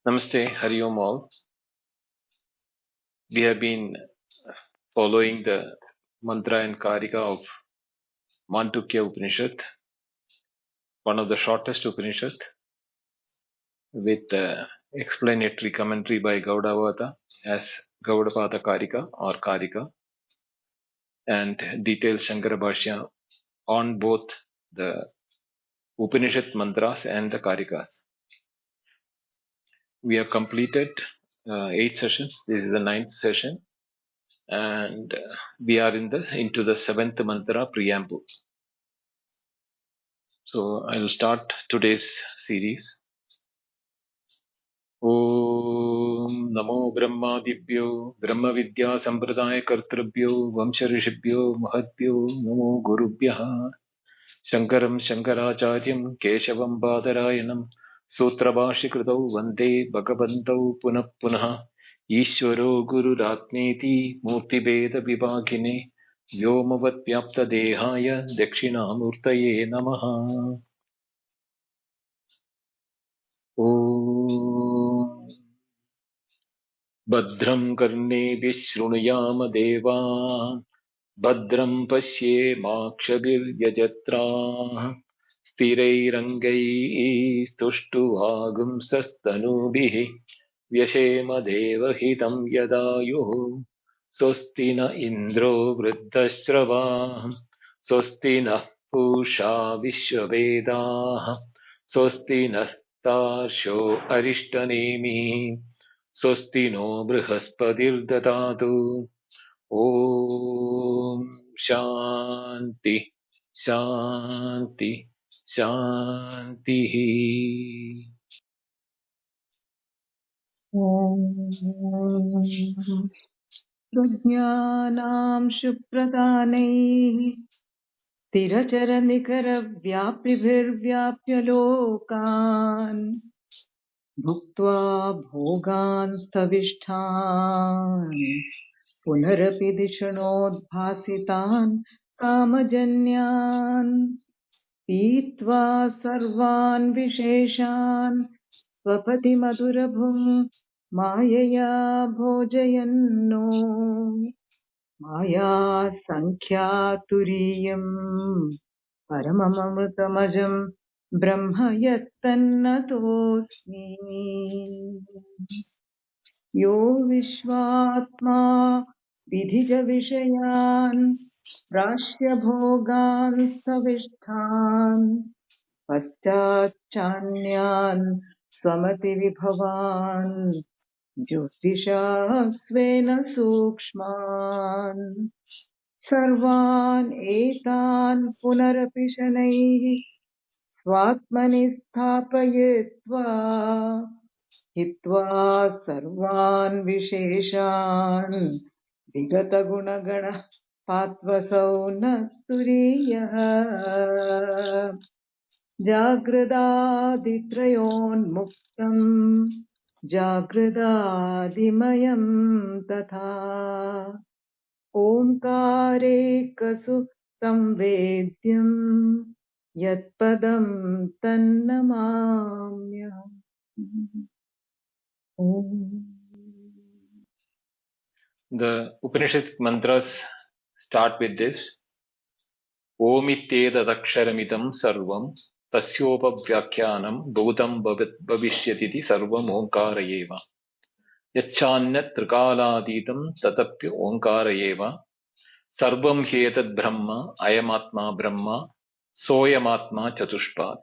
Namaste, Hari Om all. We have been following the mantra and karika of Mandukya Upanishad, one of the shortest Upanishad, with explanatory commentary by Gaudavata as Gaudapada Karika or Karika, and detailed Shankara Bhashya on both the Upanishad mantras and the karikas. We have completed 8 sessions. This is the 9th session, and we are into the 7th mantra preamble. So I'll start today's series. Om Namo Brahmadibhyo Brahma Vidya Sampradaya Kartrabhyo Vamsha Rishibhyo Mahatbhyo Namo Gurubhyaha Shankaram Shankaracharyam Keshavam Badarayanam Sutrabhashi Kritau Vande Bhagavantau Punah Punah Ishvaro Guru Ratneti Murti Beda Vibhagine Vyomavat Vyapta Dehaya Dakshinamurtaye Namaha. Om Badram Karneभिः शृणुयाम देवाः Badram Pashye Makshabhiryajatraः Sthirairangai Stushtuagumsastanubhih Vyashema Devahitam Yadayuh Swasti na Indro Vruddhashravah Swasti na Pusha Vishwavedah Swasti na Tarsho Arishtanemi Swasti no Brihaspati'r Dadatu Om Shanti Shanti Shanti. Om Prajnanam Shupradanaiः Sthiracharanikaravyaptibhirvyapya lokan Bhuktva bhogan stavishtan Punarapi dishanodbhasitan Kamajanyan Pitva sarvan visheshan Svapati madurabhum Mayaya bhojayanno Maya sankhya turiyam paramamamritamajam brahma yattannatosmi yo vishvatma vidhija vishayan prashya bhogan savishtan paschachanyan swamati vibhavan Jyotisha svena sukshman sarvan etan punarapi shanaiः swatmani sthapayitva hitva sarvan visheshan vigata gunagana patvasau natturiyah Jagradaditrayon Jagradadimayam Tatha Omkare Kasu Samvedyam Yatpadam Tannamamya. The Upanishad mantras start with this. Omitedadaksharamitam sarvam tasyopavyakhyanam bhutam bhavishyatiti sarvam omkarayeva. Yacchanyat trikaladitam tatapya omkarayeva. Sarvam hyetad brahma ayamatma brahma soyamatma chatushpat.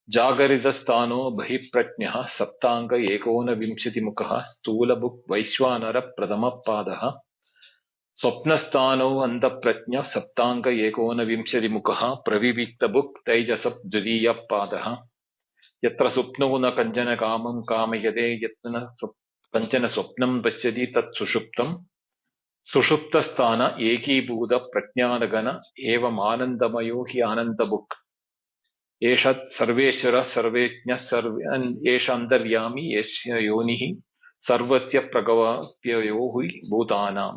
Jagaridastano bahiprajnah saptanga ekona vimshati mukha stulabhuk vaishwanara pradama padaha. Swapnasthano andaprajna saptanga ekona vimshati mukha praviviktabhuk taijasap dvitiya padaha. Yatra supno na kanjana kamam kamayade yatna kanjana swapnam pashyati tat sushuptam. Sushuptasthana eki bhuda prajnanagana evam anandamayo hi anandabhuk. Eshat sarveshwara sarvejna esha andaryami esha yonihi sarvasya pragavapyayo hui bhutanam.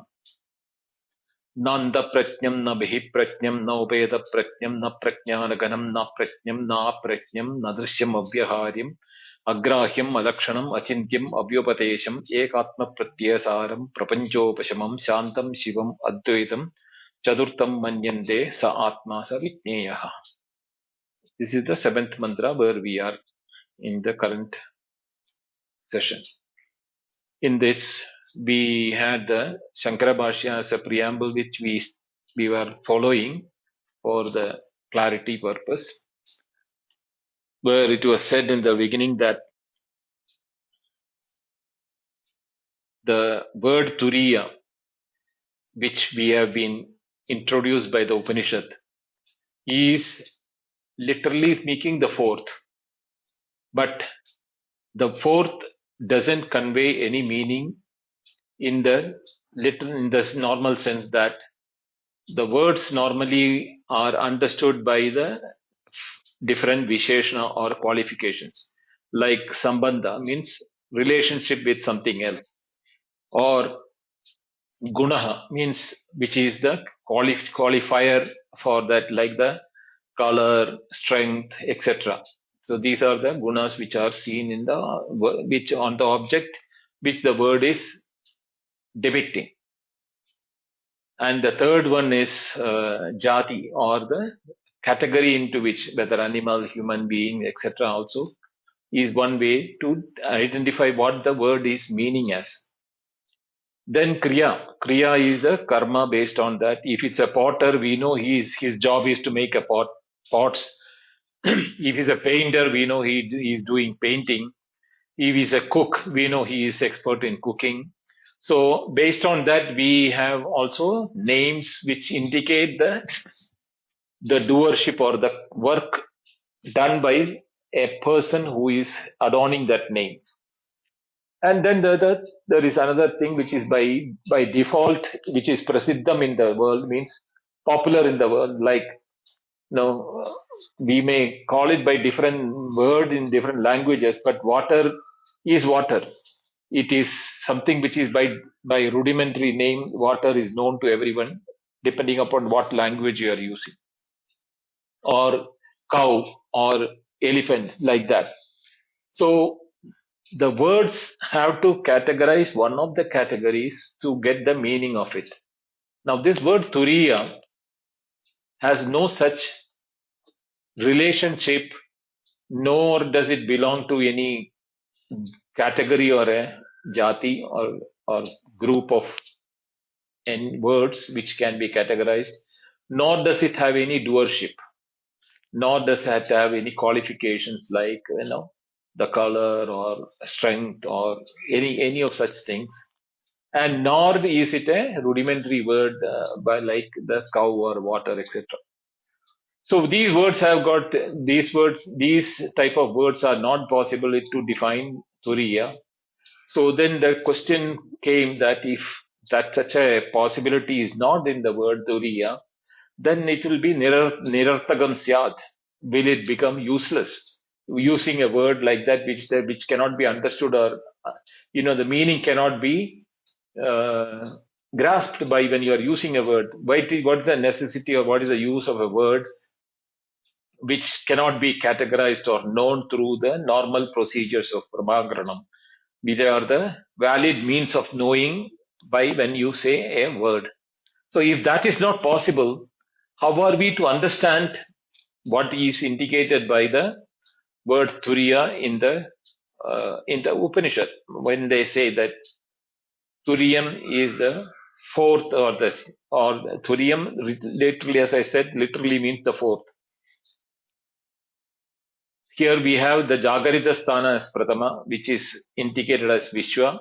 Nanda prajnam na bihi prajnam na ubeda prajnam na prajnanaganam na prajnam na aprajnam na drishyam avyaharyam Agrahyam alakshanam achintyam avyopatesham ekatma pratyasaram prapanchopashamam shantam shivam advaitam chaturtam manyante sa atma sa vitneyaha. This is the seventh mantra where we are in the current session. In this, we had the Shankara Bhashya as a preamble which we were following for the clarity purpose, where it was said in the beginning that the word Turiya, which we have been introduced by the Upanishad, is literally speaking the fourth, but the fourth doesn't convey any meaning in the normal sense that the words normally are understood by the different visheshana or qualifications. Like sambandha means relationship with something else, or gunaha means which is the qualifier for that, like the color, strength, etc. So these are the gunas which are seen in the which on the object which the word is depicting. And the third one is jati, or the category into which, whether animal, human being, etc. also is one way to identify what the word is meaning as. Then kriya. Kriya is the karma based on that. If it's a potter, we know his job is to make a pots. If he's a painter, we know he is doing painting. If he's a cook, we know he is expert in cooking. So based on that, we have also names which indicate the doership or the work done by a person who is adorning that name. And then there is another thing which is by default, which is prasiddham in the world, means popular in the world. Like, we may call it by different word in different languages, but water is water. It is something which is by rudimentary name. Water is known to everyone, depending upon what language you are using, or cow or elephant, like that. So the words have to categorize one of the categories to get the meaning of it. Now this word turiya has no such relationship, nor does it belong to any category or a jati or group of words which can be categorized, nor does it have any doership, nor does it have any qualifications like the color or strength or any of such things. And nor is it a rudimentary word by like the cow or water, etc. So these words have got these type of words are not possible to define turiya. So then the question came that if that such a possibility is not in the word turiya, then it will be nirarthagam syad. Will it become useless? Using a word like that which cannot be understood, or the meaning cannot be grasped by when you are using a word. What is the necessity, or what is the use of a word which cannot be categorized or known through the normal procedures of Pramagranam, which are the valid means of knowing by when you say a word. So if that is not possible, how are we to understand what is indicated by the word Turiya in the Upanishad, when they say that Turiyam is the fourth, or Turiyam, literally, as I said, literally means the fourth. Here we have the Jagarita Sthana as Pratama, which is indicated as Vishwa.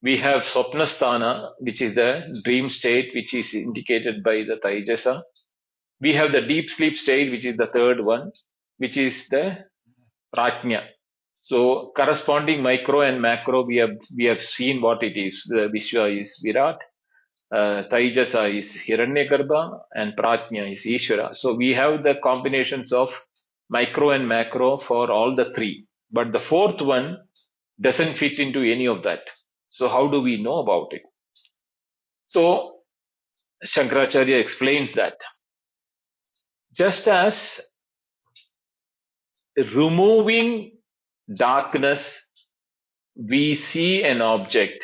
We have Swapna Sthana, which is the dream state, which is indicated by the Taijasa. We have the deep sleep state, which is the third one, which is the Prajna. So corresponding micro and macro, we have seen what it is. The Vishwa is Virat, Taijasa is Hiranyagarbha, and Prajna is Ishvara. So we have the combinations of micro and macro for all the three. But the fourth one doesn't fit into any of that. So how do we know about it? So Shankaracharya explains that just as removing darkness, we see an object.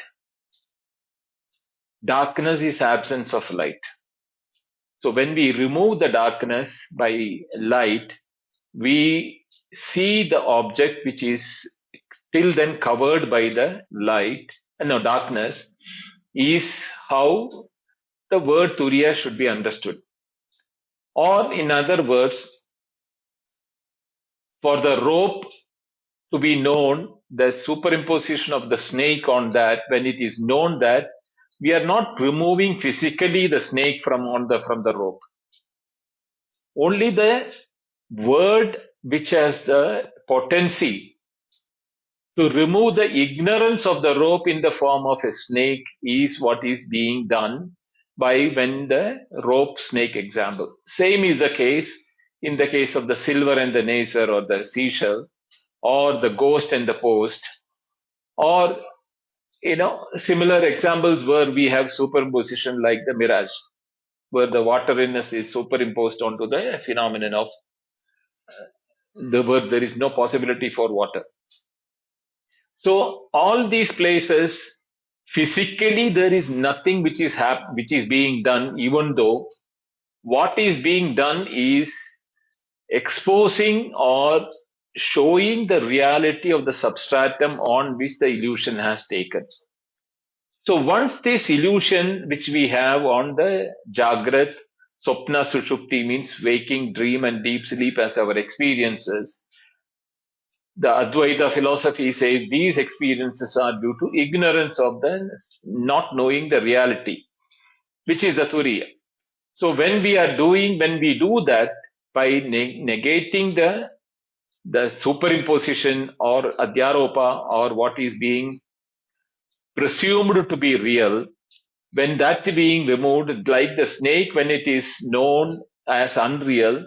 Darkness is absence of light. So when we remove the darkness by light, we see the object which is till then covered by the light, no, darkness, is how the word Turiya should be understood. Or in other words, for the rope to be known, the superimposition of the snake on that, when it is known that we are not removing physically the snake from the rope. Only the word which has the potency to remove the ignorance of the rope in the form of a snake is what is being done by when the rope snake example. Same is the case in the case of the silver and the nacer, or the seashell, or the ghost and the post, or similar examples where we have superposition like the mirage, where the wateriness is superimposed onto the phenomenon of where there is no possibility for water. So all these places, physically there is nothing which is being done, even though what is being done is exposing or showing the reality of the substratum on which the illusion has taken. So once this illusion which we have on the Jagrat, Swapna, Sushupti, means waking, dream and deep sleep as our experiences, the Advaita philosophy says these experiences are due to ignorance of the not knowing the reality, which is the Turiya. So when we do that by negating the superimposition or adhyaropa, or what is being presumed to be real, when that being removed, like the snake, when it is known as unreal,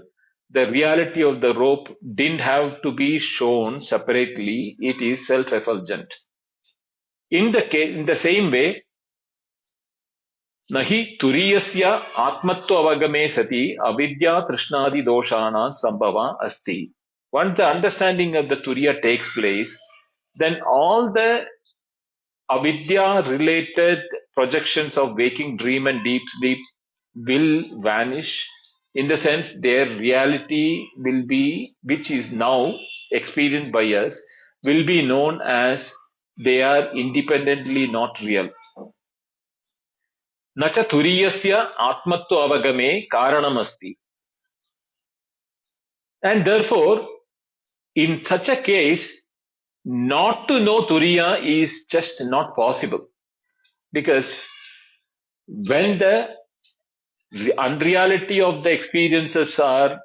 the reality of the rope didn't have to be shown separately. It is self-effulgent. In the same way, nahi turiyasya atmatva avagame sati avidya trishnaadi doshana sambhava asti. Once the understanding of the turiya takes place, then all the avidya related projections of waking, dream and deep sleep will vanish, in the sense their reality will be, which is now experienced by us, will be known as they are independently not real. Nacha turiyasya atmatva avagame karanamasti. And therefore, in such a case, not to know turiya is just not possible. Because when the unreality of the experiences are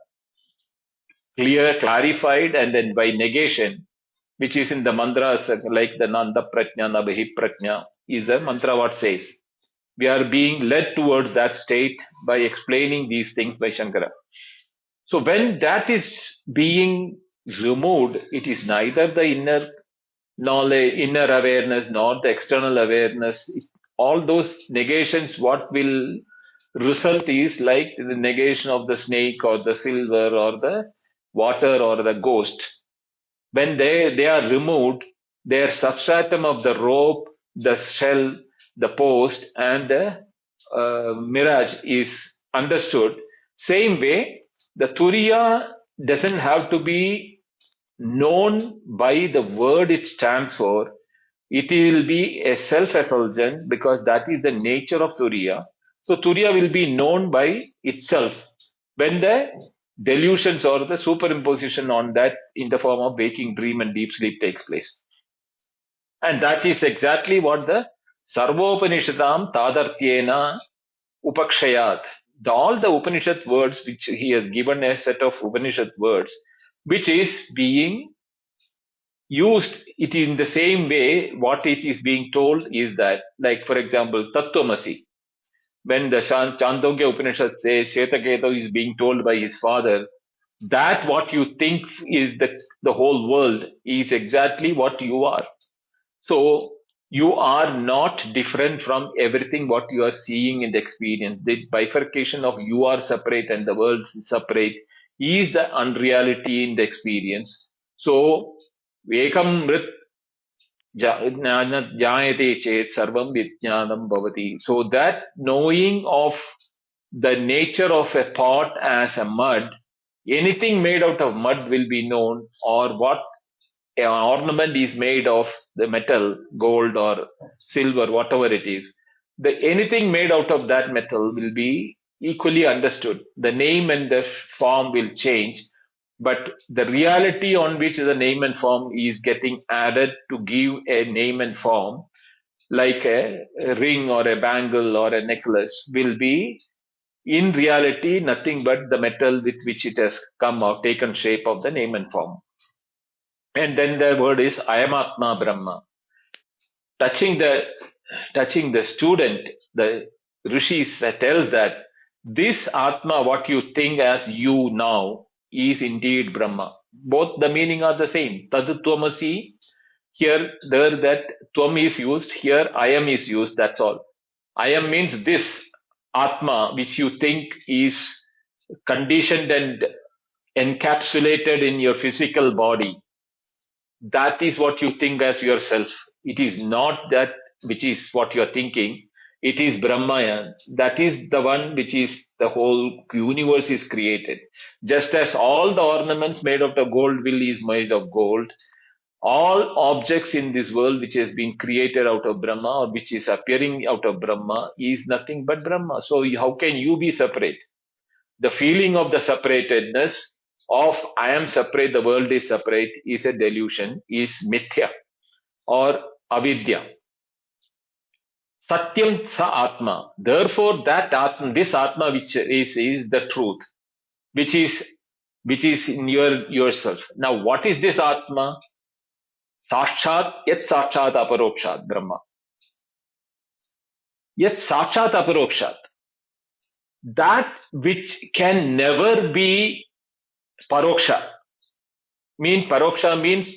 clarified, and then by negation, which is in the mantras like the Nanda Prajna, Nabhi Prajna, is the mantra what says. We are being led towards that state by explaining these things by Shankara. So when that is being removed, it is neither the inner knowledge, inner awareness, nor the external awareness. All those negations, what will result is like the negation of the snake or the silver or the water or the ghost. When they are removed, their substratum of the rope, the shell, the post, and the mirage is understood. Same way, the Turiya doesn't have to be known by the word it stands for. It will be a self-effulgent, because that is the nature of Turiya. So Turiya will be known by itself when the delusions or the superimposition on that in the form of waking, dream and deep sleep takes place. And that is exactly what the Sarvopanishadam Tadartyena Upakshayat. All the Upanishad words which he has given, a set of Upanishad words, which is being used it in the same way. What it is being told is that, like for example, Tattvamasi. When the Chandogya Upanishad says Shetaketu is being told by his father, that what you think is the whole world is exactly what you are. So you are not different from everything what you are seeing in the experience. The bifurcation of you are separate and the world is separate is the unreality in the experience. So Ekam mrit jnanat chet sarvam vijnanam bhavati. So that knowing of the nature of a pot as a mud, anything made out of mud will be known, or what an ornament is made of the metal, gold or silver, whatever it is. Anything made out of that metal will be equally understood. The name and the form will change, but the reality on which the name and form is getting added to give a name and form, like a ring or a bangle or a necklace, will be in reality nothing but the metal with which it has come or taken shape of the name and form. And then the word is Ayamatma Brahma. Touching the student, the rishis tells that this Atma, what you think as you now, is indeed Brahma. Both the meaning are the same. Tad Tvamasi, here, there, that Tvam is used, here I am is used, that's all. I am means this Atma, which you think is conditioned and encapsulated in your physical body. That is what you think as yourself. It is not that which is what you are thinking. It is Brahmaya. That is the one which is the whole universe is created. Just as all the ornaments made out of gold will is made of gold, all objects in this world which has been created out of Brahma or which is appearing out of Brahma is nothing but Brahma. So how can you be separate? The feeling of the separatedness of I am separate, the world is separate, is a delusion, is mithya or avidya. Satyam sa atma. Therefore, that atma, this atma which is the truth, which is in yourself. Now, what is this atma? Sakshat yet sakshat aparokshat Brahma. Yet sakshat aparokshat. That which can never be paroksha. Paroksha means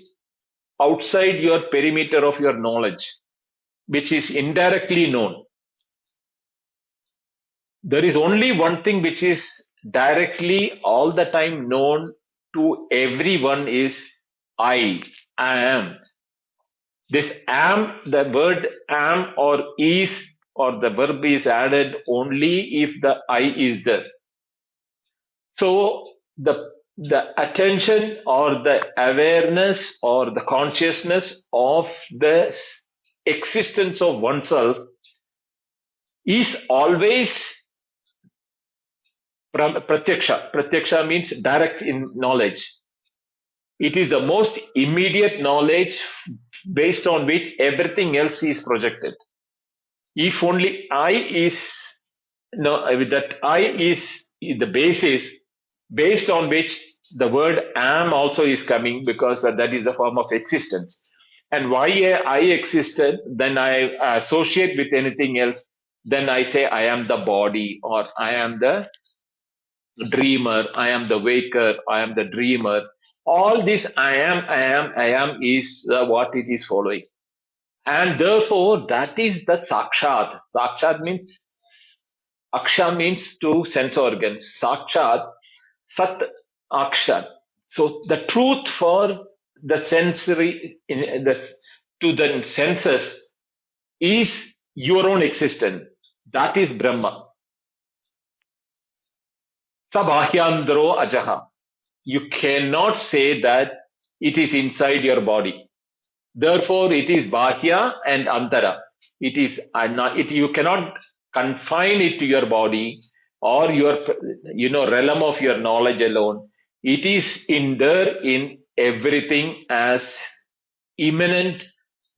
outside your perimeter of your knowledge, which is indirectly known. There is only one thing which is directly all the time known to everyone is I am. This am, the word am or is or the verb is added only if the I is there. So the attention or the awareness or the consciousness of the existence of oneself is always pratyaksha. Pratyaksha means direct in knowledge. It is the most immediate knowledge based on which everything else is projected. If only I is no, that I is the basis based on which the word am also is coming, because that is the form of existence. And why I existed, then I associate with anything else, then I say I am the body, or I am the dreamer, I am the waker, I am the dreamer. All this I am is what it is following. And therefore, that is the sakshat. Sakshat means, aksha means to sense organs. Sakshat, sat, akshat. So the truth for the sensory, to the senses is your own existence. That is Brahma. Sabhahyandro ajaha. You cannot say that it is inside your body. Therefore, it is bahya and antara. It is you cannot confine it to your body or your realm of your knowledge alone. It is in there in everything as immanent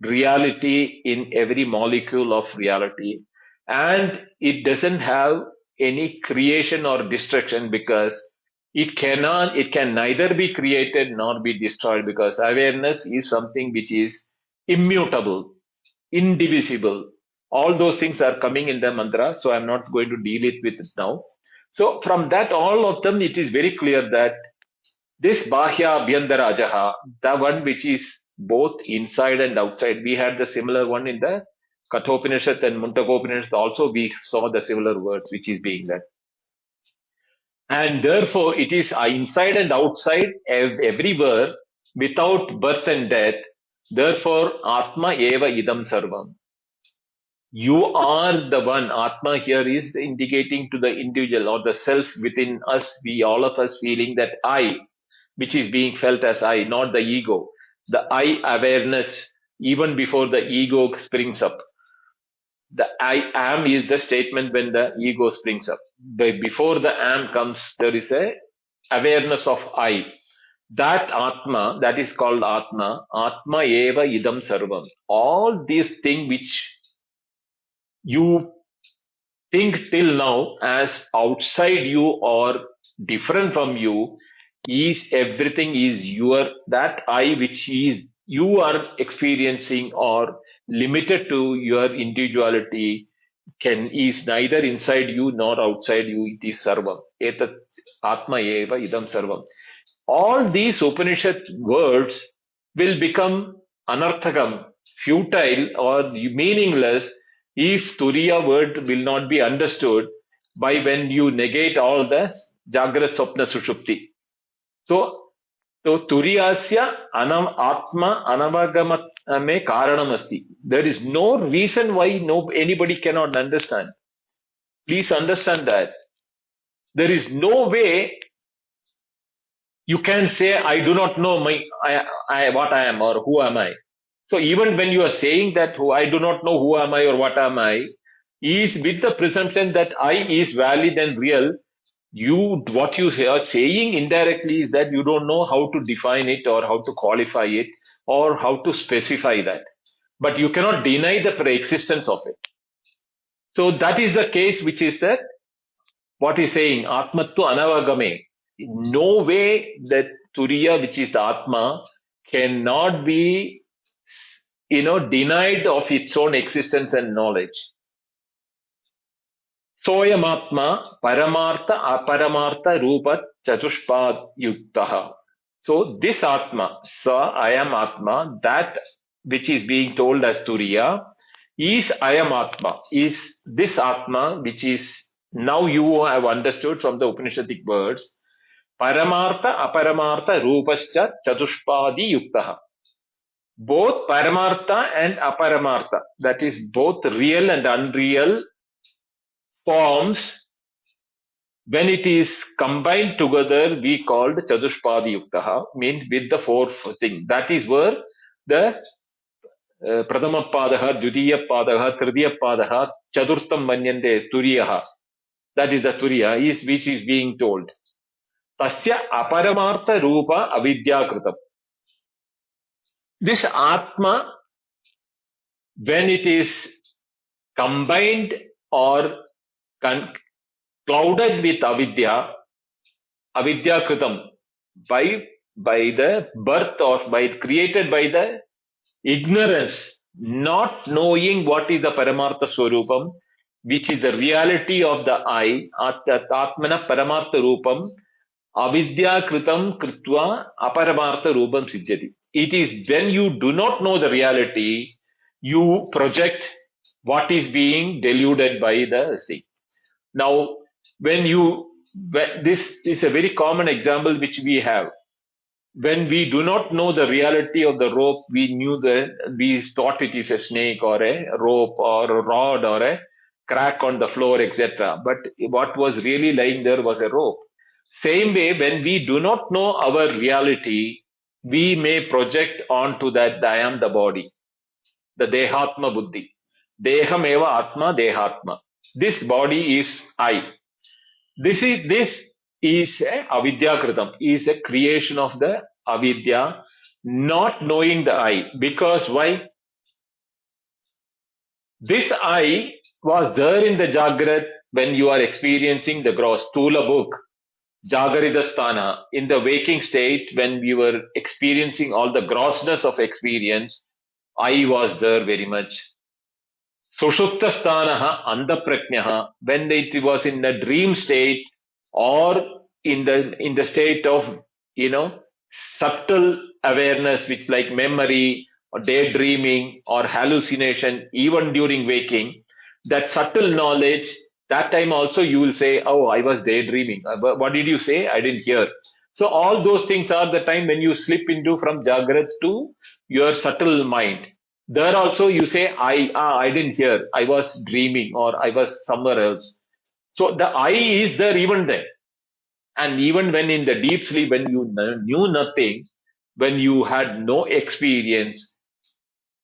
reality in every molecule of reality, and it doesn't have any creation or destruction, because it can neither be created nor be destroyed, because awareness is something which is immutable, indivisible. All those things are coming in the mantra, so I'm not going to deal it with it now. So from that, all of them, it is very clear that this Bhashya Abhyantara Ajaha, the one which is both inside and outside, we had the similar one in the Kathopanishad and Mundakopanishad also, we saw the similar words which is being there. And therefore, it is inside and outside everywhere, without birth and death. Therefore, Atma eva idam sarvam. You are the one. Atma here is indicating to the individual or the self within us, we all of us feeling that I, which is being felt as I, not the ego. The I awareness, even before the ego springs up. The I am is the statement when the ego springs up. Before the am comes, there is a awareness of I. That Atma, that is called Atma, Atma eva idam sarvam. All these things which you think till now as outside you or different from you, is everything is your, that I which is you are experiencing or limited to your individuality can is neither inside you nor outside you. It is sarvam. Etat Atma eva idam sarvam. All these Upanishad words will become anarthakam, futile or meaningless if Turiya word will not be understood by when you negate all the Jagrat Swapna Sushupti. So Turiyasya Atma Anavagamame Karanam Asti. There is no reason why anybody cannot understand. Please understand that. There is no way you can say, I do not know what I am or who am I. So even when you are saying that I do not know who am I or what am I, is with the presumption that I is valid and real, what you are saying indirectly is that you don't know how to define it or how to qualify it or how to specify that. But you cannot deny the pre-existence of it. So that is the case, which is that what he's saying, Atmattu Anavagame. No way that Turiya, which is the Atma, cannot be, denied of its own existence and knowledge. Soyam Atma Paramartha Aparamartha Rupa Chatushpad Yuktaha. So this Atma, I am Atma, that which is being told as Turiya, is I am Atma, is this Atma which is now you have understood from the Upanishadic words, Paramartha Aparamartha Rupascha Chatushpadi Yuktaha. Both Paramartha and Aparamartha, that is both real and unreal forms, when it is combined together, we called Chatushpadi Yuktaha, means with the fourth thing. That is where the Pradama Padaha, Dutiya Padaha, Tridiya Padaha, Chaturtham Manyante, Turiyaha. That is the Turiya, which is being told. Tasya Aparamartha Rupa Avidya Kritam. This Atma, when it is combined or clouded with Avidya, Avidya Kritam, by the birth or created by the ignorance, not knowing what is the Paramartha Swarupam, which is the reality of the I, Atmana Paramartha Rupam, Avidya Kritam Kritva Aparamartha Rupam Siddhyati. It is when you do not know the reality, you project what is being deluded by the thing. Now, this is a very common example which we have. When we do not know the reality of the rope, we thought it is a snake or a rope or a rod or a crack on the floor, etc. But what was really lying there was a rope. Same way, when we do not know our reality, we may project onto that I am the body, the Dehatma Buddhi. Deham eva Atma Dehatma. This body is I. This is a avidya kritam, is a creation of the avidya, not knowing the I. Because why? This I was there in the Jagrat when you are experiencing the gross, Stula book, Jagaridasthana, in the waking state when we were experiencing all the grossness of experience, I was there very much. Sushuptasthanaha Andaprajnaha, when it was in the dream state or in the state of subtle awareness, which like memory or daydreaming or hallucination, even during waking, that subtle knowledge, that time also you will say, oh, I was daydreaming. What did you say? I didn't hear. So all those things are the time when you slip into from Jagrat to your subtle mind. There also you say, I didn't hear, I was dreaming or I was somewhere else. So the I is there even then. And even when in the deep sleep, when you knew nothing, when you had no experience,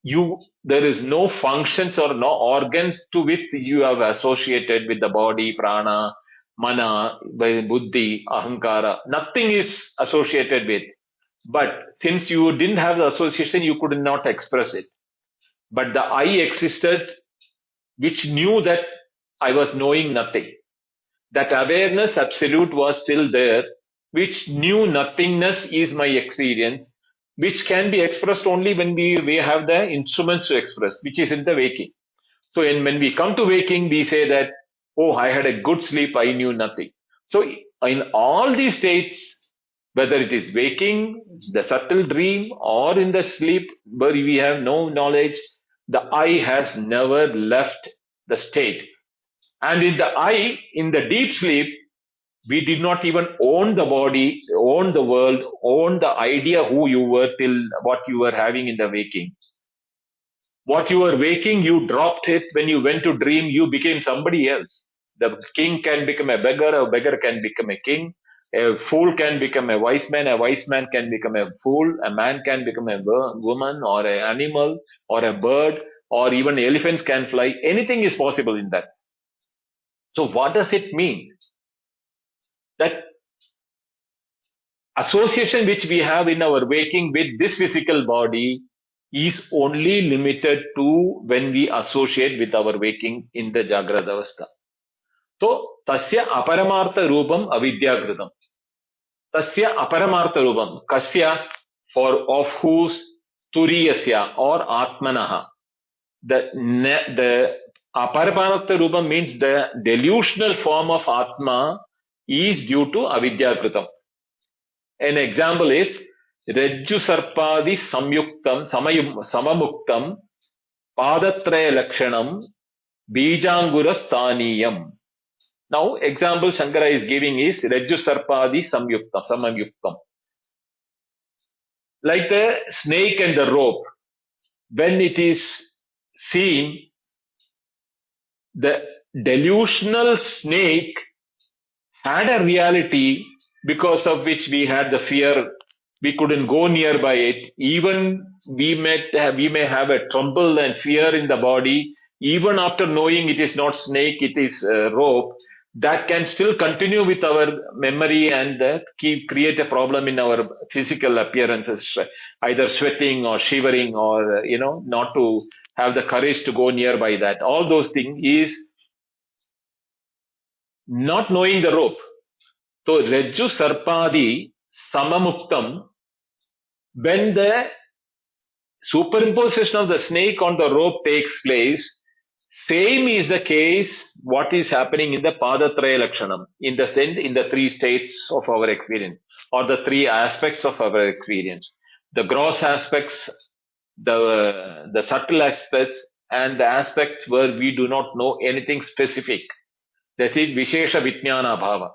there is no functions or no organs to which you have associated with the body, prana, mana, buddhi, ahankara. Nothing is associated with. But since you didn't have the association, you could not express it. But the I existed, which knew that I was knowing nothing. That awareness absolute was still there, which knew nothingness is my experience, which can be expressed only when we have the instruments to express, which is in the waking. So when we come to waking, we say that, oh, I had a good sleep, I knew nothing. So in all these states, whether it is waking, the subtle dream, or in the sleep where we have no knowledge, the I has never left the state. And in the I, in the deep sleep, we did not even own the body, own the world, own the idea who you were till what you were having in the waking. What you were waking, you dropped it. When you went to dream, you became somebody else. The king can become a beggar can become a king. A fool can become a wise man can become a fool, a man can become a woman or an animal or a bird, or even elephants can fly. Anything is possible in that. So what does it mean? That association which we have in our waking with this physical body is only limited to when we associate with our waking in the Jagrada Avastha. So, tasya aparamartha rupam avidyakritam. Tasya aparamartha rupam. Kasya, for of whose, turiyasya or atmanaha. The aparamartha rupam means the delusional form of atma is due to avidyakritam. An example is Rajju Sarpadi Samyuktam Samamuktam Padatraya Lakshanam Bijangura Staniyam. Now, example Shankara is giving is Rajju Sarpadi Samyuktam. Like the snake and the rope, when it is seen, the delusional snake had a reality because of which we had the fear. We couldn't go nearby it. Even we may have a tremble and fear in the body. Even after knowing it is not snake, it is rope. That can still continue with our memory and create a problem in our physical appearances, either sweating or shivering or not to have the courage to go nearby that. All those things is not knowing the rope. So Rajju Sarpadi Samamuktam, when the superimposition of the snake on the rope takes place, same is the case what is happening in the Padatraya Lakshanam, in the three states of our experience, or the three aspects of our experience. The gross aspects, the subtle aspects, and the aspects where we do not know anything specific. That is Vishesha Vijnana Bhava.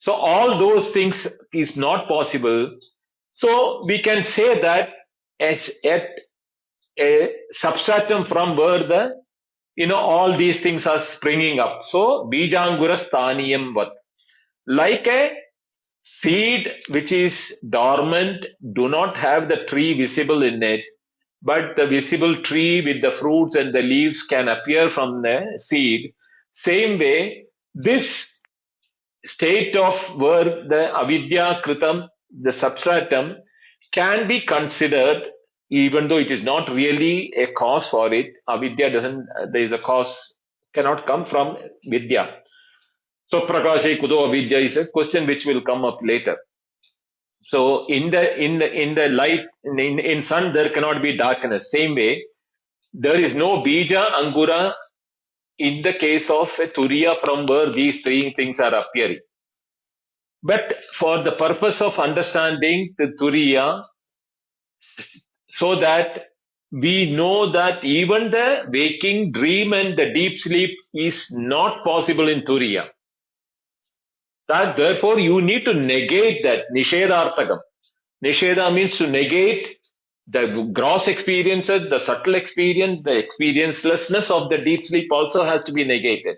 So all those things is not possible. So we can say that as at a substratum from where all these things are springing up. So Bijangura Staniyam Vat. Like a seed which is dormant, do not have the tree visible in it, but the visible tree with the fruits and the leaves can appear from the seed. Same way, this state of where the avidya kritam, the substratum, can be considered, even though it is not really a cause for it. Avidya doesn't, there is a cause, cannot come from vidya. So prakashe kudo avidya is a question which will come up later. So in the light, in sun there cannot be darkness. Same way, there is no bija angura in the case of a turiya from where these three things are appearing. But for the purpose of understanding the turiya, so that we know that even the waking, dream and the deep sleep is not possible in turiya. That therefore you need to negate that nishedhartakam. Nisheda means to negate the gross experiences, the subtle experience, the experiencelessness of the deep sleep also has to be negated.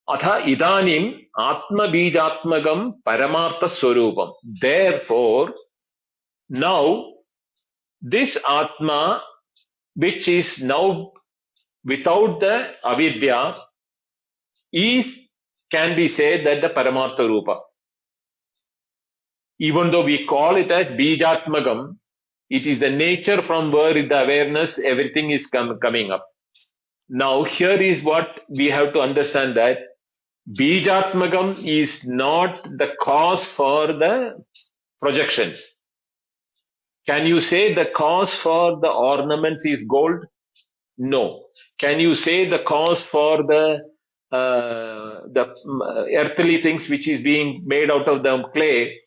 Atha idanim atma bijatmagam paramartha swarupam. Therefore, now this atma, which is now without the avidya, is can be said that the paramartha rupa. Even though we call it as bijatmagam, it is the nature from where the awareness, everything is coming up. Now here is what we have to understand, that bijatmagam is not the cause for the projections. Can you say the cause for the ornaments is gold? No. Can you say the cause for the earthly things which is being made out of the clay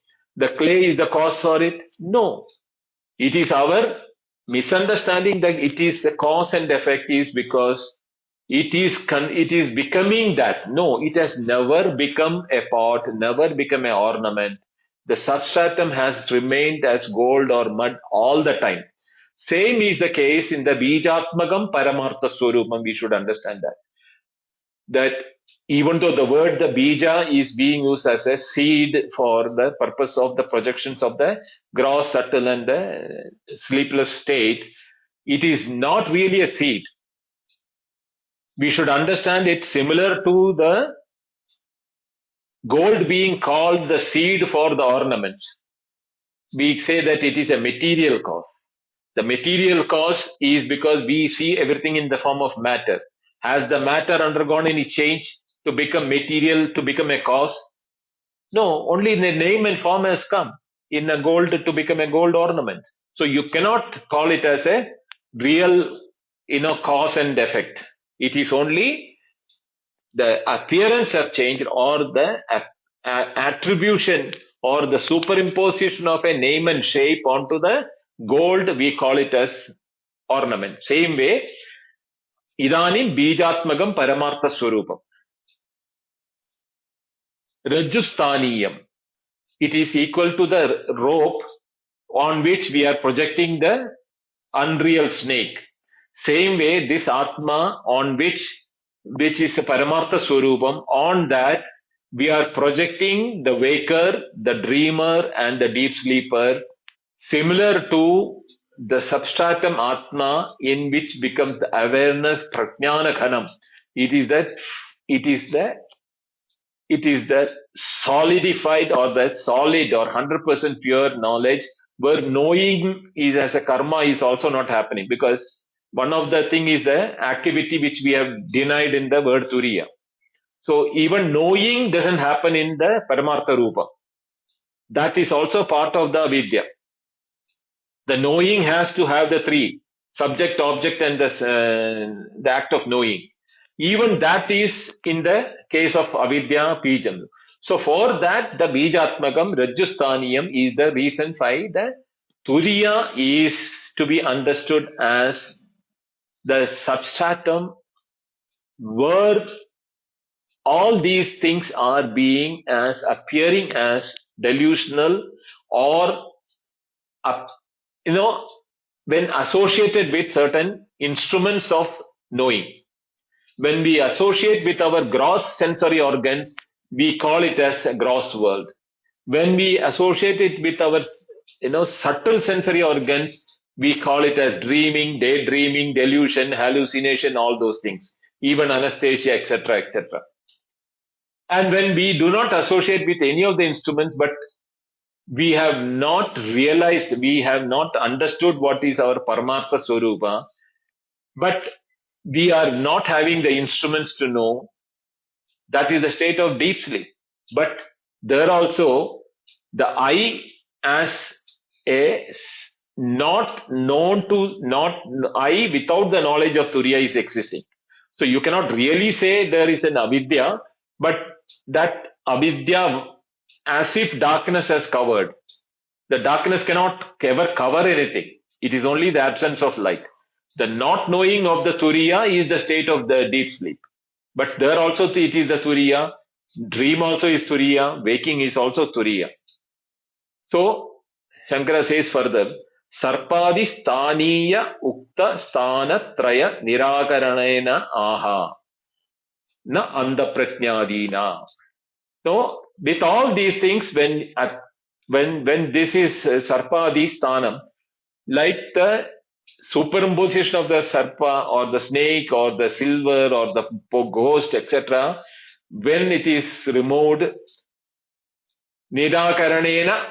is the cause for it? No. It is our misunderstanding that it is the cause and effect is because it is becoming that. No, it has never become a pot, never become an ornament. The substratum has remained as gold or mud all the time. Same is the case in the Bijatmagam Paramartha Swarupam. We should understand that even though the word the bija is being used as a seed for the purpose of the projections of the gross, subtle and the sleepless state, it is not really a seed. We should understand it similar to the gold being called the seed for the ornaments. We say that it is a material cause. The material cause is because we see everything in the form of matter. Has the matter undergone any change to become material, to become a cause? No, only the name and form has come in a gold to become a gold ornament. So you cannot call it as a real, cause and effect. It is only the appearance have changed, or the attribution or the superimposition of a name and shape onto the gold, we call it as ornament. Same way, idanim bijatmagam paramartha swarupam. Rajusthaniyam. It is equal to the rope on which we are projecting the unreal snake. Same way, this Atma on which is Paramartha Swarupam, on that we are projecting the waker, the dreamer and the deep sleeper, similar to the substratum Atma in which becomes the awareness Prajnana Ghanam. It is the solidified or the solid or 100% pure knowledge, where knowing is as a karma is also not happening, because one of the thing is the activity which we have denied in the word turiya. So even knowing doesn't happen in the Paramartha Rupa. That is also part of the avidya. The knowing has to have the three: subject, object and the act of knowing. Even that is in the case of avidya bijam. So for that, the bijatmagam rajusthaniyam is the reason why the turiya is to be understood as the substratum where all these things are appearing as delusional, or when associated with certain instruments of knowing. When we associate with our gross sensory organs, we call it as a gross world. When we associate it with our subtle sensory organs, we call it as dreaming, daydreaming, delusion, hallucination, all those things, even anesthesia, etc., etc. And when we do not associate with any of the instruments, but we have not realized, we have not understood what is our Paramartha Swarupa, but we are not having the instruments to know, that is the state of deep sleep. But there also, the I as a not known to, not I without the knowledge of Turiya is existing. So you cannot really say there is an avidya, but that avidya, as if darkness has covered. The darkness cannot ever cover anything. It is only the absence of light. The not knowing of the Turiya is the state of the deep sleep. But there also it is the Turiya. Dream also is Turiya, waking is also Turiya. So, Shankara says further, Sarpadi Staniya Ukta Stana Traya Nirakaranena Aha Na Andapratnyadina. So, with all these things, when this is Sarpadi Sthanam, like the superimposition of the Sarpa or the snake or the silver or the ghost, etc., when it is removed, Nidakaranena,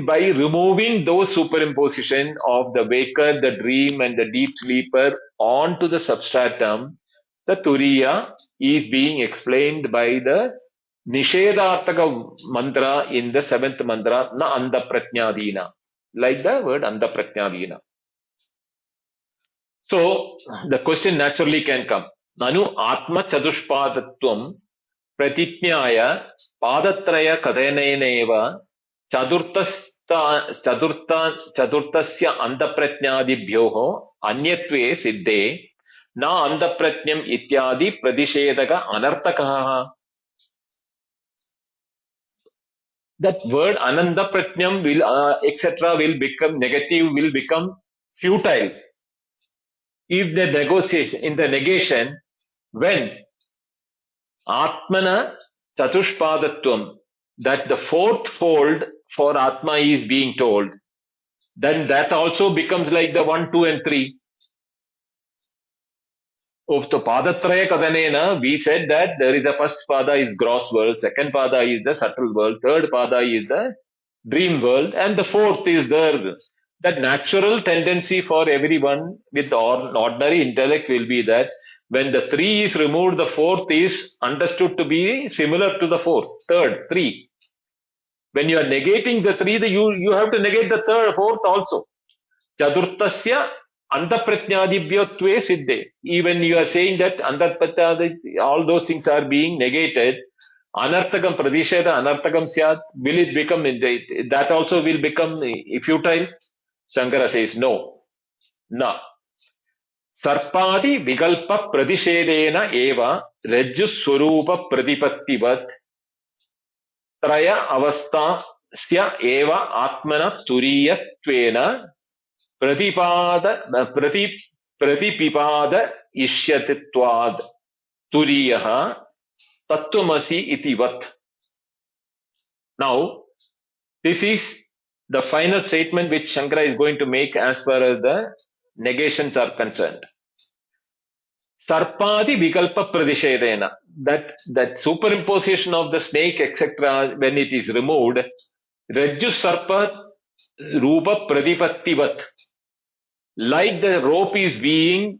by removing those superimposition of the waker, the dream, and the deep sleeper onto the substratum, the Turiya is being explained by the Nishedartaka mantra in the seventh mantra, Na Andapratnyadina, like the word Andapratnyadina. So the question naturally can come. Nanu Atma Chadushpadatvam Pratitnyaya Padatraya Kadaneneva Chadurtasya Andapratnyadibhyoho Anyatve Siddhe Na Andapratnyam Ityadi Pradishedaka Anartakaha. That word Ananda Pratnyam will etc. will become negative, will become futile if the negotiation in the negation when Atmana Chatushpadatvam, that the fourth fold for Atma is being told, then that also becomes like the 1, 2, and 3. Of the Padatraya Kadanena, we said that there is a first Pada is gross world, second Pada is the subtle world, third Pada is the dream world, and the fourth is there. That natural tendency for everyone with ordinary intellect will be that when the 3 is removed, the fourth is understood to be similar to the fourth, third, 3. When you are negating the 3, you have to negate the third, fourth also. Chadurtasya Andapratnyadibhyotve Siddhe. Even you are saying that Andapratnyadi, all those things are being negated. Anartakam Pradisheda Anartakam Syat, will it become, that also will become futile? Shankara says no. Na. Sarpadi Vikalpa Pradishedena Eva Rajju Swarupa Pradipattivat Traya Avastha Sya Eva Atmana Turiyatvena Pratipipada Ishyatitvad Turiyaha Tattvamasi Itivat. Now, this is the final statement which Shankara is going to make as far as the negations are concerned. Sarpadi Vikalpa Pradishedena, that superimposition of the snake, etc., when it is removed, Rajju Sarpa Rupa Pradipattivat, like the rope is being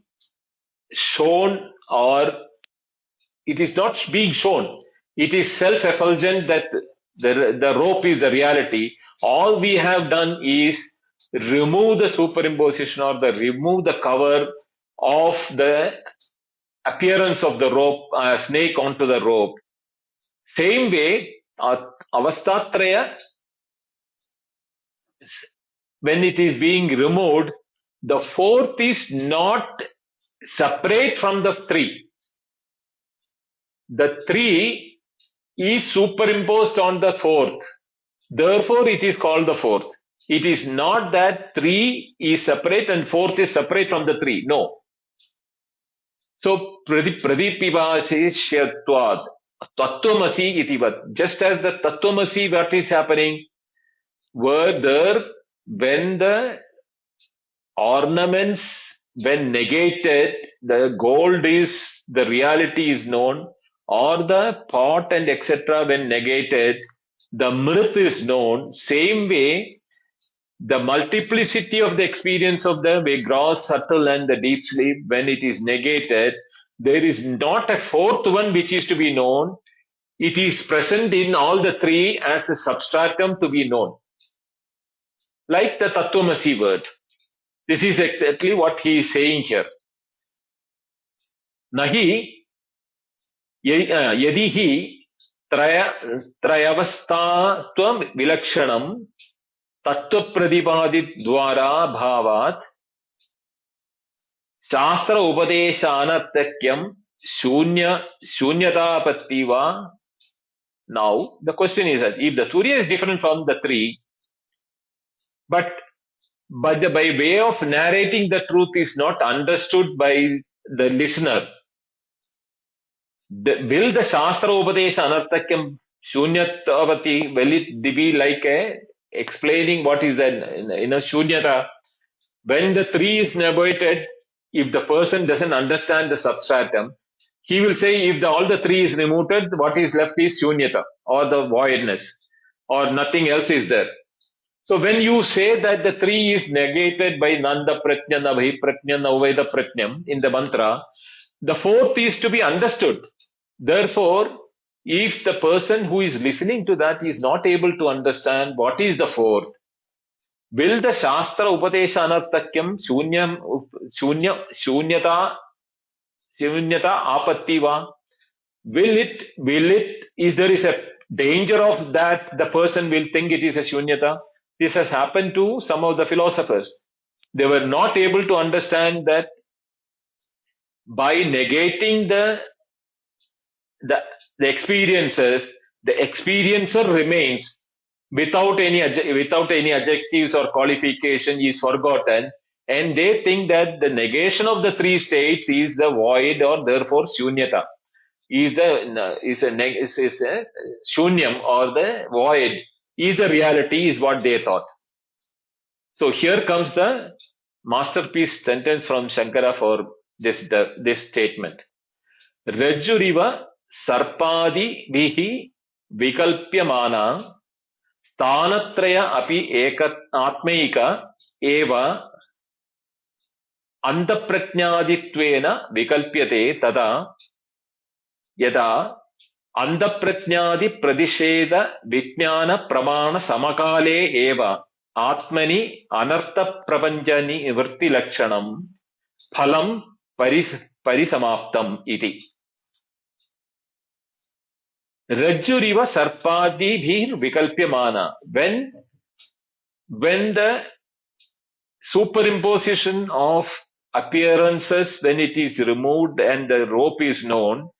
shown, or it is not being shown, it is self-effulgent that the rope is the reality. All we have done is remove the superimposition or remove the cover of the appearance of the rope, snake onto the rope. Same way, Avastatraya, when it is being removed, the fourth is not separate from the 3. The 3 is superimposed on the fourth. Therefore, it is called the fourth. It is not that 3 is separate and fourth is separate from the 3. No. So, Pradipivasishyatvad Tattvamasi itivat. Just as the Tattvamasi, what is happening? Were there when the ornaments, when negated, the gold is, the reality is known, or the pot and etc. when negated, the mrit is known. Same way, the multiplicity of the experience of the gross, subtle, and the deep sleep, when it is negated, there is not a fourth one which is to be known. It is present in all the 3 as a substratum to be known. Like the Tattvamasi word. This is exactly what he is saying here. Nahi yadi hi trayavastatvam vilakshanam tattva pradipadi dwara bhavat shastra upadeshanatakyam shunyatapatti va Now, the question is that if the Turiya is different from the three, but by way of narrating the truth is not understood by the listener, will the Shastra Upadesha Anarthakam Shunyatavati, will it be like explaining what is the Shunyata? When the three is narrated, if the person doesn't understand the substratum, he will say if all the three is removed, what is left is Shunyata or the voidness or nothing else is there. So when you say that the three is negated by Nanda Pratnya, Nabhi Pratnya, Naveda Pratnyam in the mantra, the fourth is to be understood. Therefore, if the person who is listening to that is not able to understand what is the fourth, will the Shastra Upadesha Anarthakyam Shunyata Apattiva? Is there is a danger of that the person will think it is a Shunyata? This has happened to some of the philosophers. They were not able to understand that by negating the experiences, the experiencer remains without any adjectives or qualification is forgotten, and they think that the negation of the three states is the void or therefore Shunyata. Is a shunyam or the void is the reality is what they thought. So here comes the masterpiece sentence from Shankara for this statement. Rajjuriva sarpadi vihi vikalpyamana stanatraya api atmaika eva antaprajnaditvena vikalpyate tada yada अंधप्रज्ञादि प्रतिषेध विज्ञान प्रमाण समकाले एव आत्मनि अनर्थ प्रपंच निवृत्ति लक्षणम फलम परिसमाप्तम इति रज्जुरिव सर्पादिभिः विकल्प्यमाना when the superimposition of appearances, when it is removed and the rope is known,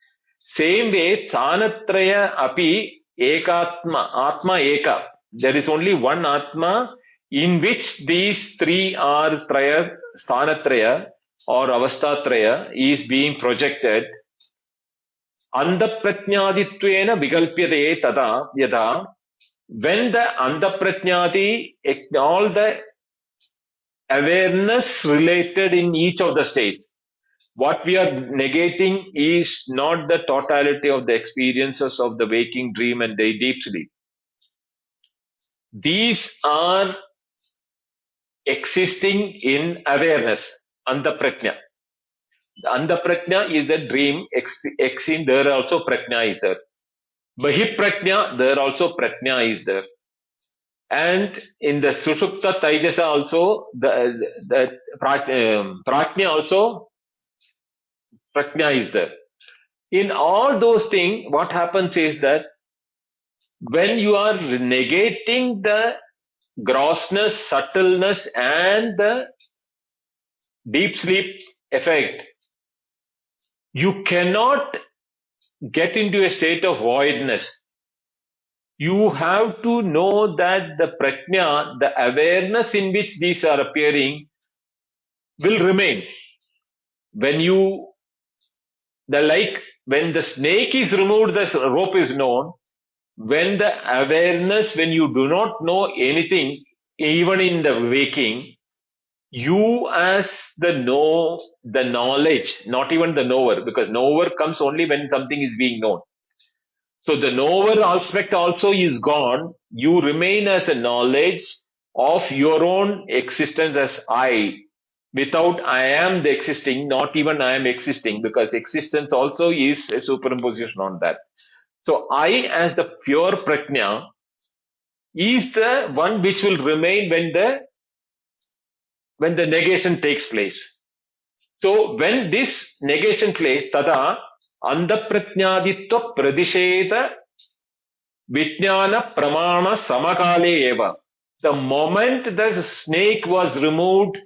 same way, Thanatraya api ekatma, Atma eka. There is only one Atma in which these three are Traya, Thanatraya or Avastatraya is being projected. Andaprajnaditvena vikalpyate tada yada. When the Andaprajnadi, all the awareness related in each of the states, what we are negating is not the totality of the experiences of the waking dream and the deep sleep. These are existing in awareness, Andaprajna. The Andaprajna is the dream, existing, there also Prajna is there. Bahiprajna, there also Prajna is there. And in the Sushupta Taijasa also, the Prajna also, Prajna is there. In all those things, what happens is that when you are negating the grossness, subtleness, and the deep sleep effect, you cannot get into a state of voidness. You have to know that the prajna, the awareness in which these are appearing, will remain. When when the snake is removed, the rope is known. When the awareness, when you do not know anything, even in the waking, you as the knowledge, not even the knower, because knower comes only when something is being known. So the knower aspect also is gone. You remain as a knowledge of your own existence as I. Without I am the existing, not even I am existing, because existence also is a superimposition on that. So I as the pure prajna is the one which will remain when the negation takes place. So when this negation takes place, tada andaprajnaditva pradisheta vijnana pramana samakale eva. The moment the snake was removed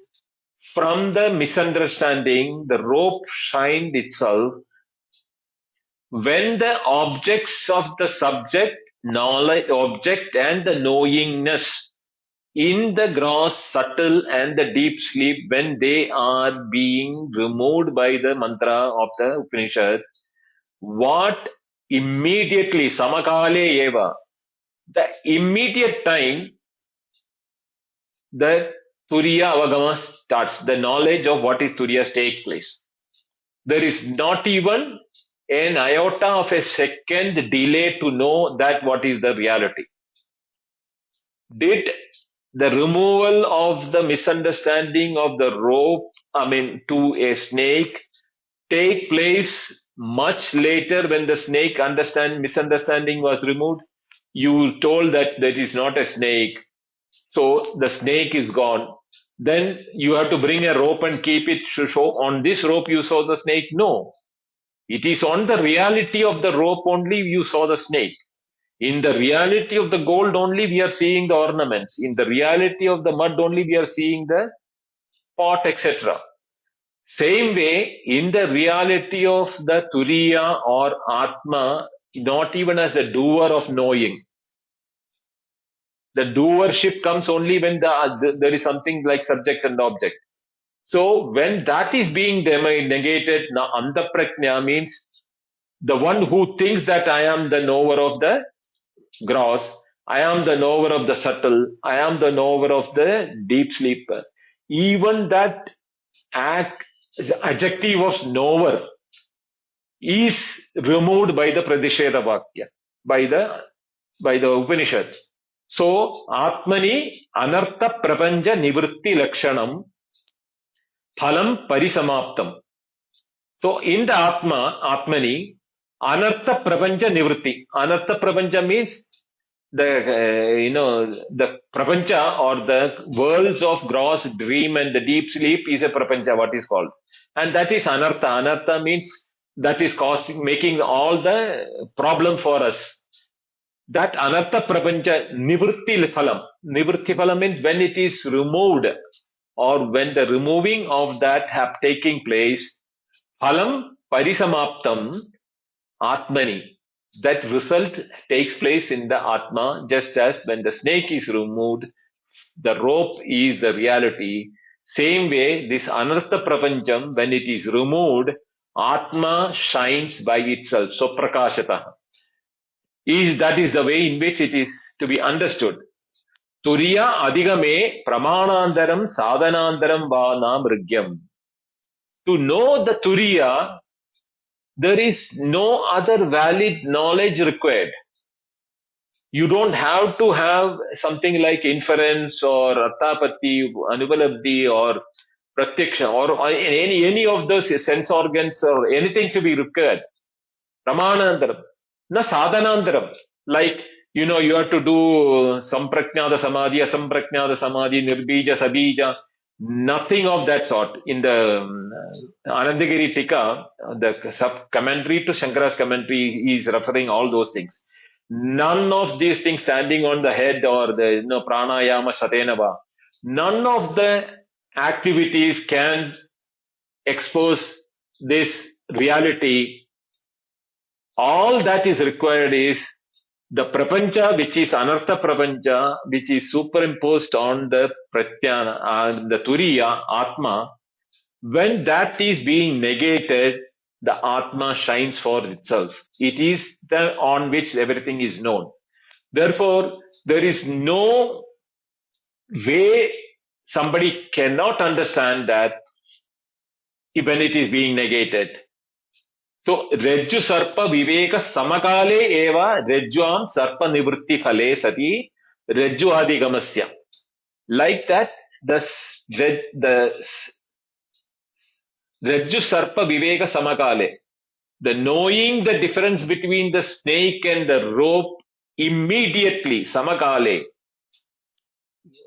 from the misunderstanding, the rope shined itself. when the objects of the subject, knowledge, object and the knowingness in the gross, subtle and the deep sleep, when they are being removed by the mantra of the Upanishad, what immediately, samakale eva, the immediate time, the Turiya Avagama starts, the knowledge of what is Turiya takes place. There is not even an iota of a second delay to know that what is the reality. Did the removal of the misunderstanding of the rope, to a snake take place much later when the snake misunderstanding was removed? You told that that is not a snake, so the snake is gone. Then you have to bring a rope and keep it to show on this rope you saw the snake. No, it is on the reality of the rope only you saw the snake. In the reality of the gold only we are seeing the ornaments. In the reality of the mud only we are seeing the pot, etc. Same way, in the reality of the Turiya or Atma, not even as a doer of knowing. The doership comes only when there is something like subject and object. So when that is being negated, antaprajna means the one who thinks that I am the knower of the gross, I am the knower of the subtle, I am the knower of the deep sleeper. Even that adjective of knower is removed by the Pradisheda Vakya, by the Upanishad. So, Atmani Anartha Prapanja Nivritti Lakshanam Phalam Parisamaptam. So, in the Atmani, Anartha Prapanja Nivritti. Anartha Prapanja means the prapancha or the worlds of gross, dream and the deep sleep is a prapancha, what is called. And that is anartha. Anartha means that is making all the problem for us. That anartha prapancha nivritti phalam. Nivritti phalam means when it is removed or when the removing of that have taking place, phalam parisamaptam atmani. That result takes place in the Atma, just as when the snake is removed, the rope is the reality. Same way, this Anartha Prapancham, when it is removed, Atma shines by itself. So Prakashata. That is the way in which it is to be understood. Turiya Adigame Pramanandaram Sadhanandaram Vana Mrigyam. To know the Turiya, there is no other valid knowledge required. You don't have to have something like inference or arthapatti, anuvalabdi or pratyaksha or any of those sense organs or anything to be required. Pramanandaram, na sadhanandaram. Like, you have to do sampraknyada samadhi, asampraknyada samadhi, nirbija, sabija. Nothing of that sort. In the Anandagiri Tika, the commentary to Shankara's commentary is referring all those things. None of these things standing on the head or the pranayama satenava, none of the activities can expose this reality. All that is required is the prapancha, which is anartha prapancha, which is superimposed on the pratyana, the turiya, atma. When that is being negated, the atma shines for itself. It is the on which everything is known. Therefore, there is no way somebody cannot understand that when it is being negated. So, Rajju Sarpa Viveka Samakale Eva Rajjuam Sarpa Nivritti Phale Sati Rajju Adigamasya. Like that, the Rajju Sarpa Viveka Samakale, the knowing the difference between the snake and the rope immediately, Samakale.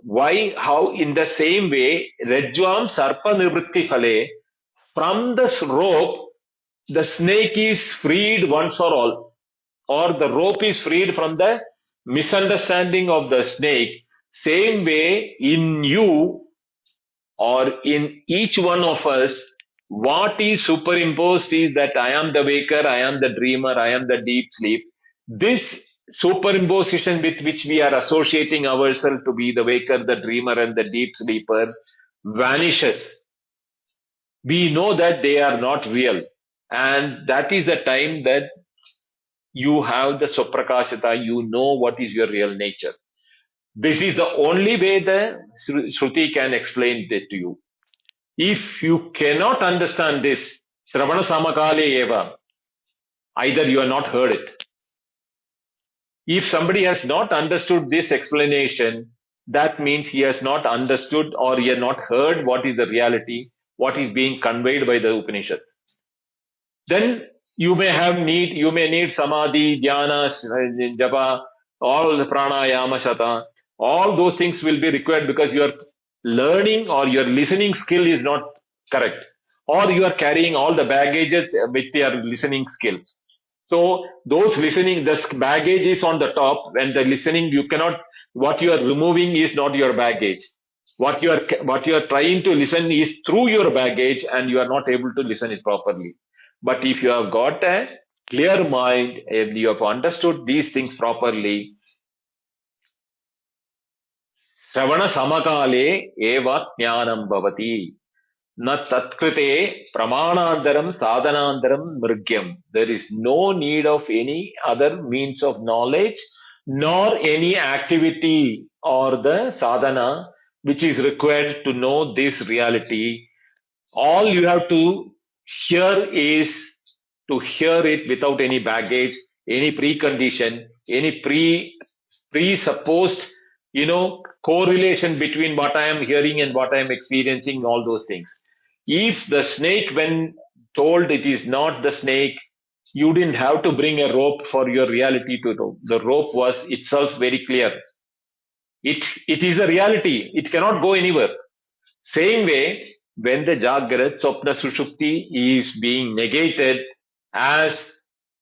Why? How? In the same way, Rajjuam Sarpa Nivritti Phale, from this rope, the snake is freed once for all, or the rope is freed from the misunderstanding of the snake. Same way, in you or in each one of us, What is superimposed is that I am the waker, I am the dreamer, I am the deep sleep. This superimposition with which we are associating ourselves to be the waker, the dreamer, and the deep sleeper vanishes. We know that they are not real. And that is the time that you have the Swaprakashata, you know what is your real nature. This is the only way the Shruti can explain it to you. If you cannot understand this, Sravana Samakale Eva, either you have not heard it. If somebody has not understood this explanation, that means he has not understood or he has not heard what is the reality, what is being conveyed by the Upanishad. Then you may need samadhi, dhyana, japa, all the pranayama, shata, all those things will be required because your learning or your listening skill is not correct, or you are carrying all the baggages with your listening skills. So those listening, the baggage is on the top. When the listening, you cannot. What you are removing is not your baggage. What you are trying to listen is through your baggage, and you are not able to listen it properly. But if you have got a clear mind and you have understood these things properly, Sravana Samakale eva jnanam bhavati. Na tatkృతే pramanandaram sadhanandaram mrigyam. There is no need of any other means of knowledge nor any activity or the sadhana which is required to know this reality. All you have to hear is to hear it without any baggage, any precondition, any presupposed, correlation between what I am hearing and what I am experiencing, all those things. If the snake, when told it is not the snake, you didn't have to bring a rope for your reality to know. The rope was itself very clear. It is a reality. It cannot go anywhere. Same way, when the Jagrat, Swapna, Sushupti is being negated as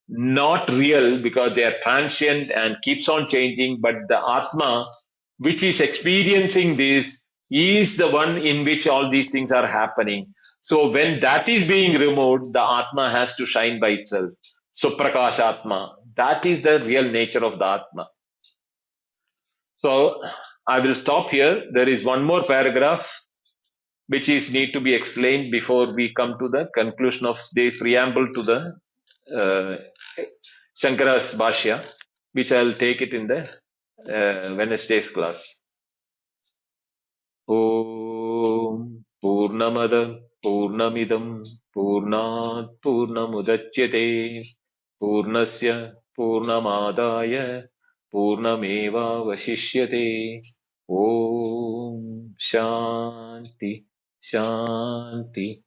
not real because they are transient and keeps on changing, but the Atma, which is experiencing this, is the one in which all these things are happening. So when that is being removed, the Atma has to shine by itself. So Prakash Atma, that is the real nature of the Atma. So I will stop here. There is one more paragraph which is need to be explained before we come to the conclusion of the preamble to the Shankara's Bhashya, which I'll take it in the Wednesday's class. Om Purnamada Purnamidam Purnat Purnamudachyate Purnasya Purnamadaya Purnameva Vashishyate. Om Shanti Shanti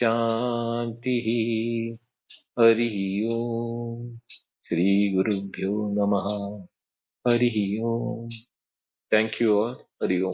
Shanti. Hari Om. Shri Gurubhyo Namaha. Hari Om. Thank you all. Hari Om.